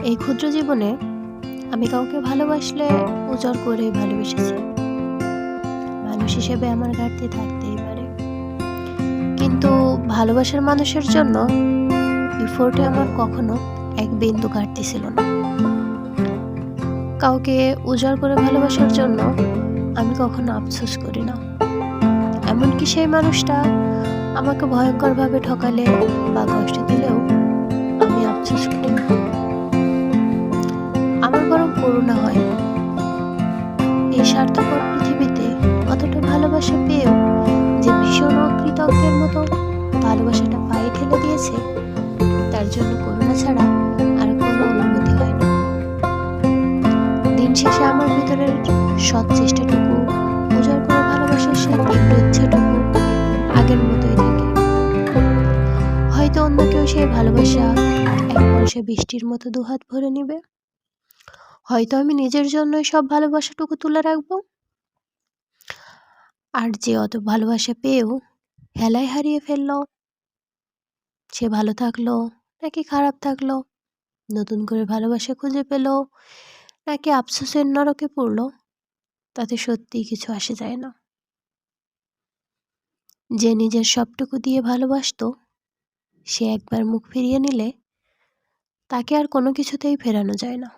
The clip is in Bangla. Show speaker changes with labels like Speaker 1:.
Speaker 1: এই ক্ষুদ্র জীবনে আমি কাউকে ভালোবাসলে উজাড় করেই ভালোবেসেছি। মানুষ হিসেবে আমার ঘাটতি থাকতেই পারে, কিন্তু ভালোবাসার মানুষের জন্য এফোর্টে আমার কখনো এক বিন্দু ঘাটতি ছিল না। কাউকে উজাড় করে ভালোবাসার জন্য আমি কখনো আফসোস করি না। এমনকি সেই মানুষটা আমাকে ভয়ঙ্করভাবে ঠকালে বা কষ্ট দিলেও আমি আফসোস করি না। আমার বরং করুণা হয়, এই স্বার্থপর পৃথিবীতে অতটা ভালোবাসা পেয়েও যে ভীষণ অকৃতজ্ঞের মতো ভালোবাসাটা পায়ে ঠেলে দিয়েছে, তার জন্য করুণা ছাড়া আর কোনো অনুভূতি হয় না। দিন শেষে আমার ভিতরের সৎ চেষ্টাটুকু, উজাড় করে ভালোবাসার সেই তীব্র ইচ্ছাটুকু আগের মতোই থাকে। হয়তো অন্য কেউ সেই ভালোবাসা এক পলসে বৃষ্টির মতো দুহাত ভরে নিবে। হয়তো আমি নিজের জন্যই সব ভালোবাসাটুকু তুলে রাখবো। আর যে অত ভালোবাসা পেয়েও হেলায় হারিয়ে ফেললো, সে ভালো থাকলো নাকি খারাপ থাকলো, নতুন করে ভালোবাসা খুঁজে পেলো নাকি আফসোসের নরকে পড়লো, তাতে সত্যিই কিছু আসে যায় না। যে নিজের সবটুকু দিয়ে ভালোবাসতো, সে একবার মুখ ফিরিয়ে নিলে তাকে আর কোনো কিছুতেই ফেরানো যায় না।